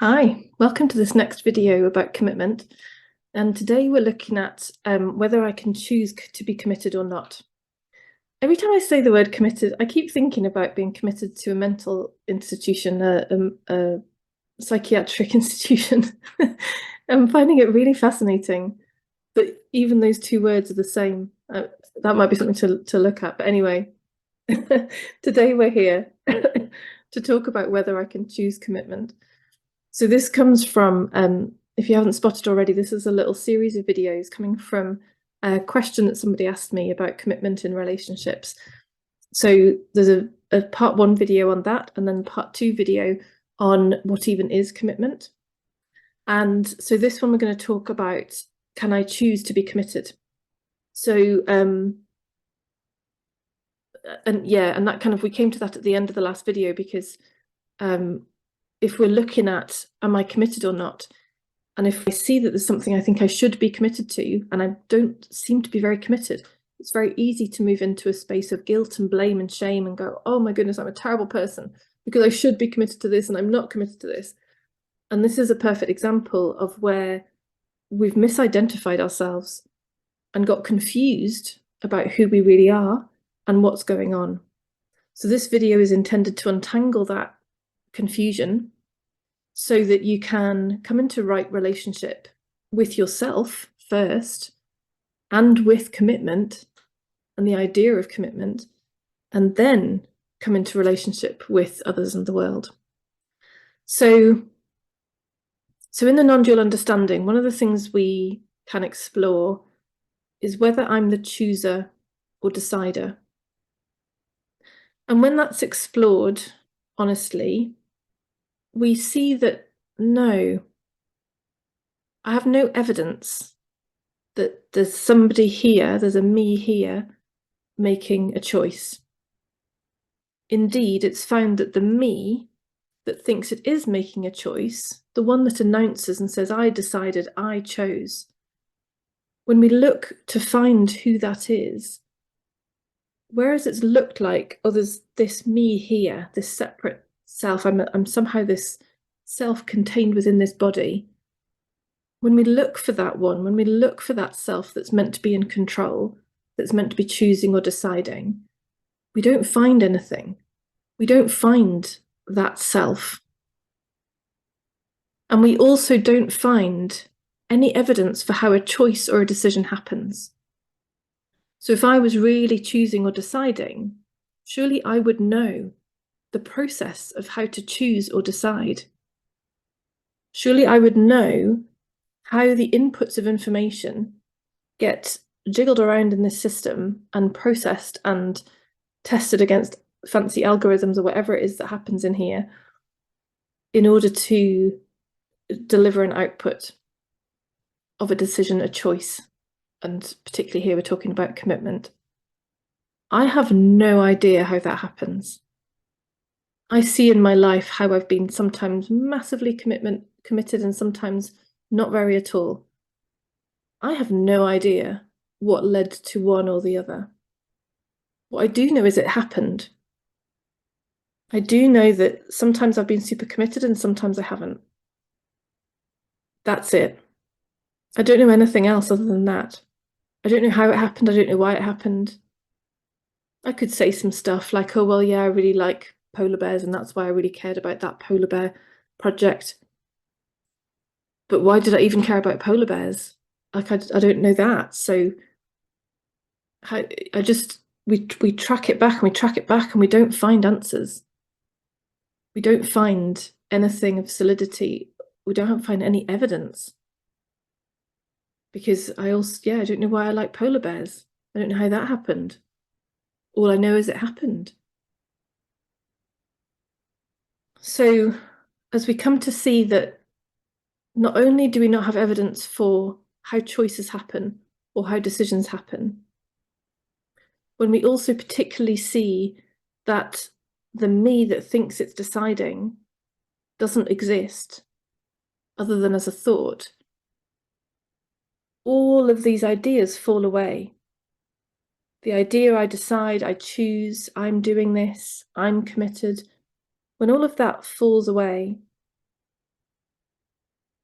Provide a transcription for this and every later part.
Hi, welcome to this next video about commitment. And today we're looking at whether I can choose to be committed or not. Every time I say the word committed, I keep thinking about being committed to a mental institution, a psychiatric institution. I'm finding it really fascinating that even those two words are the same. That might be something to look at. But anyway, today we're here to talk about whether I can choose commitment. So this comes from, if you haven't spotted already, this is a little series of videos coming from a question that somebody asked me about commitment in relationships. So there's a part 1 video on that, and then part 2 video on what even is commitment. And so this one we're going to talk about, can I choose to be committed? So, and that kind of, we came to that at the end of the last video because if we're looking at, am I committed or not? And if I see that there's something I think I should be committed to, and I don't seem to be very committed, it's very easy to move into a space of guilt and blame and shame and go, oh my goodness, I'm a terrible person because I should be committed to this and I'm not committed to this. And this is a perfect example of where we've misidentified ourselves and got confused about who we really are and what's going on. So this video is intended to untangle that confusion so that you can come into right relationship with yourself first and with commitment and the idea of commitment, and then come into relationship with others and the world. So in the non-dual understanding, one of the things we can explore is whether I'm the chooser or decider. And when that's explored, honestly, we see that no, I have no evidence that there's somebody here, there's a me here, making a choice. Indeed, it's found that the me that thinks it is making a choice, the one that announces and says, I decided, I chose, when we look to find who that is, whereas it's looked like, oh, there's this me here, this separate self, I'm somehow this self contained within this body. When we look for that one, when we look for that self that's meant to be in control, that's meant to be choosing or deciding, we don't find anything. We don't find that self. And we also don't find any evidence for how a choice or a decision happens. So if I was really choosing or deciding, surely I would know the process of how to choose or decide. Surely I would know how the inputs of information get jiggled around in this system and processed and tested against fancy algorithms or whatever it is that happens in here in order to deliver an output of a decision, a choice. And particularly here, we're talking about commitment. I have no idea how that happens. I see in my life how I've been sometimes massively committed and sometimes not very at all. I have no idea what led to one or the other. What I do know is it happened. I do know that sometimes I've been super committed and sometimes I haven't. That's it. I don't know anything else other than that. I don't know how it happened. I don't know why it happened. I could say some stuff like, oh, well, yeah, I really like polar bears and that's why I really cared about that polar bear project. But why did I even care about polar bears? Like, I don't know that. So we track it back and we track it back and we don't find answers. We don't find anything of solidity. We don't find any evidence. Because I don't know why I like polar bears. I don't know how that happened. All I know is it happened. So as we come to see that not only do we not have evidence for how choices happen or how decisions happen, when we also particularly see that the me that thinks it's deciding doesn't exist other than as a thought, all of these ideas fall away. The idea I decide, I choose, I'm doing this, I'm committed, when all of that falls away,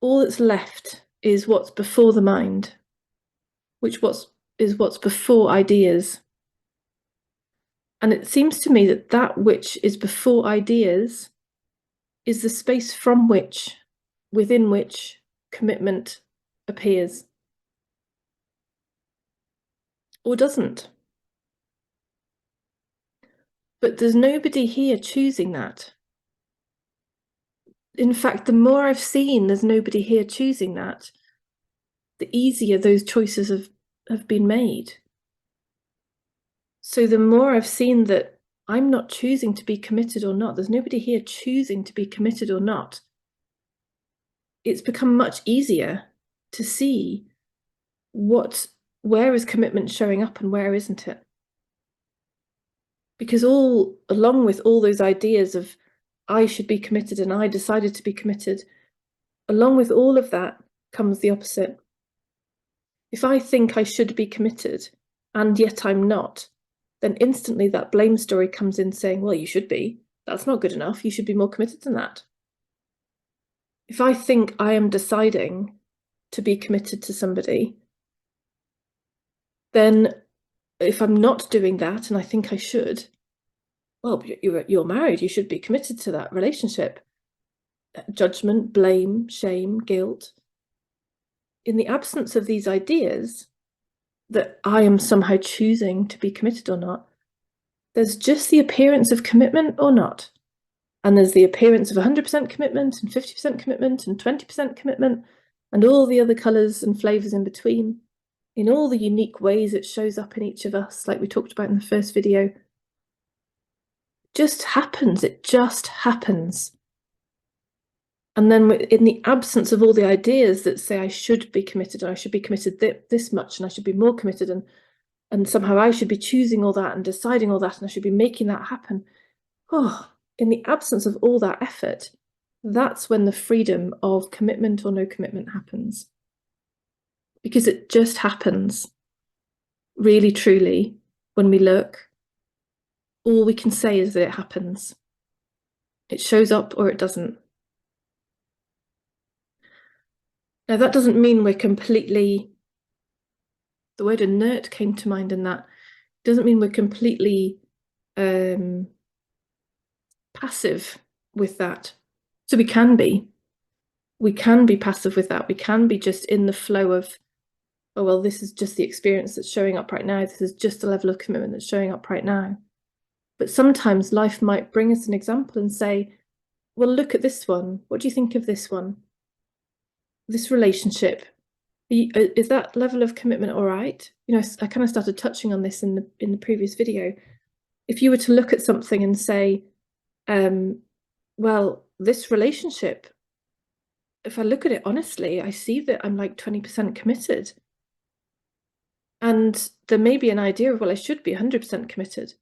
all that's left is what's before the mind, is what's before ideas. And it seems to me that that which is before ideas is the space from which, within which, commitment appears. Or doesn't. But there's nobody here choosing that. In fact, the more I've seen there's nobody here choosing that, the easier those choices have been made. So the more I've seen that I'm not choosing to be committed or not, there's nobody here choosing to be committed or not, it's become much easier to see where is commitment showing up and where isn't it. Because along with all those ideas of I should be committed and I decided to be committed, along with all of that comes the opposite. If I think I should be committed and yet I'm not, then instantly that blame story comes in saying, well, you should be. That's not good enough. You should be more committed than that. If I think I am deciding to be committed to somebody, then if I'm not doing that and I think I should, well, you're married, you should be committed to that relationship. Judgment, blame, shame, guilt. In the absence of these ideas that I am somehow choosing to be committed or not, there's just the appearance of commitment or not. And there's the appearance of 100% commitment and 50% commitment and 20% commitment and all the other colours and flavours in between, in all the unique ways it shows up in each of us, like we talked about in the first video. Just happens, it just happens. And then in the absence of all the ideas that say I should be committed and I should be committed this much and I should be more committed and somehow I should be choosing all that and deciding all that and I should be making that happen. Oh, in the absence of all that effort, that's when the freedom of commitment or no commitment happens. Because it just happens, really, truly, when we look. All we can say is that it happens. It shows up or it doesn't. Now, that doesn't mean we're completely, the word inert came to mind in that, doesn't mean we're completely passive with that. So we can be passive with that. We can be just in the flow of, oh, well, this is just the experience that's showing up right now. This is just the level of commitment that's showing up right now. But sometimes life might bring us an example and say, well, look at this one. What do you think of this one? This relationship, is that level of commitment all right? You know, I kind of started touching on this in the previous video. If you were to look at something and say, well, this relationship, if I look at it honestly, I see that I'm like 20% committed. And there may be an idea of, well, I should be 100% committed.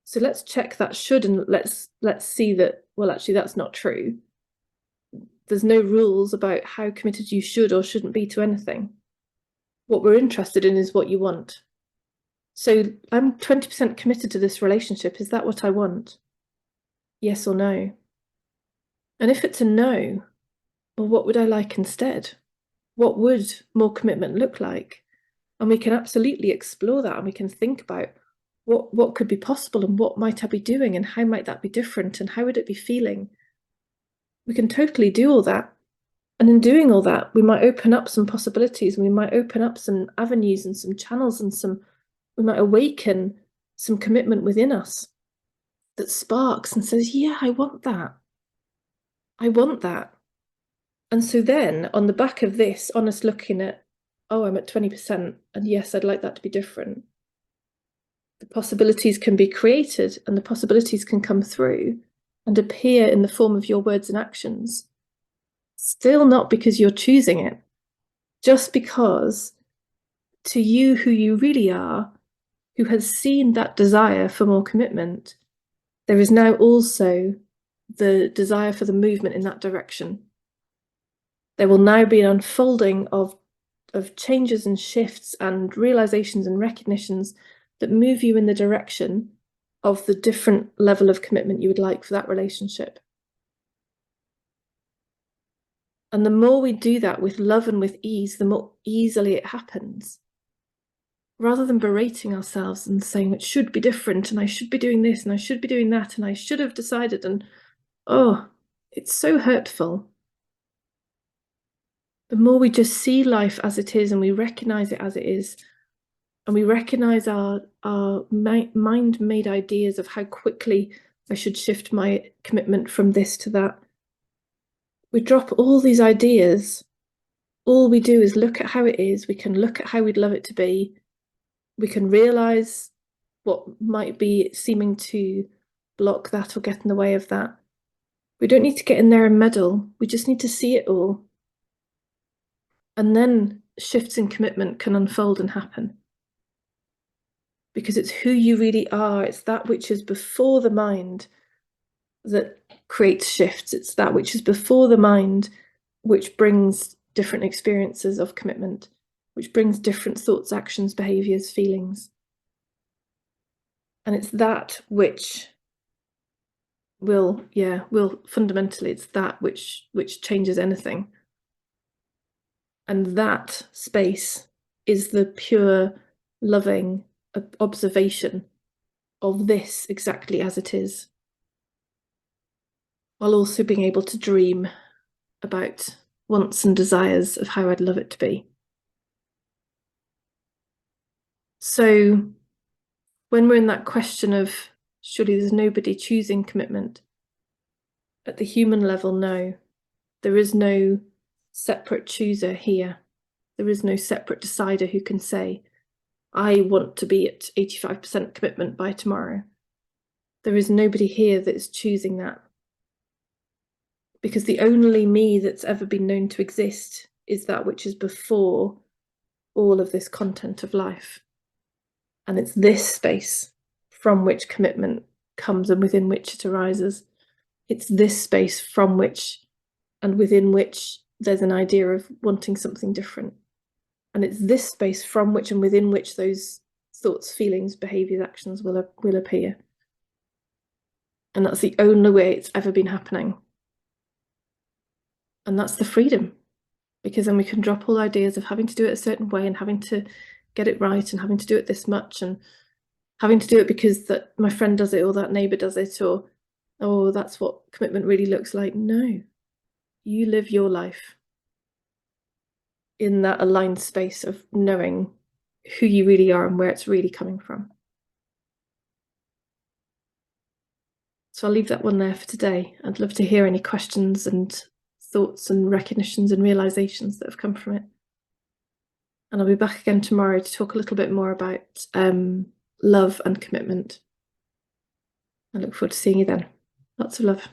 So let's check that should, and let's see that, well, actually, that's not true. There's no rules about how committed you should or shouldn't be to anything. What we're interested in is what you want. So I'm 20% committed to this relationship. Is that what I want? Yes or no? And if it's a no, well, what would I like instead? What would more commitment look like? And we can absolutely explore that, and we can think about what could be possible and what might I be doing and how might that be different and how would it be feeling? We can totally do all that. And in doing all that, we might open up some possibilities, and we might open up some avenues and some channels and we might awaken some commitment within us that sparks and says, yeah, I want that. I want that. And so then on the back of this, honest looking at, oh, I'm at 20%, and yes, I'd like that to be different. The possibilities can be created and the possibilities can come through and appear in the form of your words and actions. Still not because you're choosing it, just because to you who you really are, who has seen that desire for more commitment, there is now also the desire for the movement in that direction. There will now be an unfolding of changes and shifts and realizations and recognitions that move you in the direction of the different level of commitment you would like for that relationship. And the more we do that with love and with ease, the more easily it happens. Rather than berating ourselves and saying it should be different and I should be doing this and I should be doing that and I should have decided, and oh, it's so hurtful. The more we just see life as it is and we recognize it as it is, and we recognize our mind-made ideas of how quickly I should shift my commitment from this to that. We drop all these ideas. All we do is look at how it is. We can look at how we'd love it to be. We can realize what might be seeming to block that or get in the way of that. We don't need to get in there and meddle. We just need to see it all. And then shifts in commitment can unfold and happen. Because it's who you really are. It's that which is before the mind that creates shifts. It's that which is before the mind which brings different experiences of commitment, which brings different thoughts, actions, behaviors, feelings. And it's that which will fundamentally, it's that which changes anything. And that space is the pure, loving observation of this exactly as it is, while also being able to dream about wants and desires of how I'd love it to be. So when we're in that question of surely there's nobody choosing commitment, at the human level, no, there is no separate chooser here. There is no separate decider who can say, I want to be at 85% commitment by tomorrow. There is nobody here that is choosing that. Because the only me that's ever been known to exist is that which is before all of this content of life. And it's this space from which commitment comes and within which it arises. It's this space from which and within which there's an idea of wanting something different. And it's this space from which and within which those thoughts, feelings, behaviors, actions will appear. And that's the only way it's ever been happening. And that's the freedom, because then we can drop all ideas of having to do it a certain way and having to get it right and having to do it this much and having to do it because that my friend does it or that neighbor does it, or, oh, that's what commitment really looks like. No, you live your life in that aligned space of knowing who you really are and where it's really coming from. So I'll leave that one there for today. I'd love to hear any questions and thoughts and recognitions and realizations that have come from it. And I'll be back again tomorrow to talk a little bit more about love and commitment. I look forward to seeing you then. Lots of love.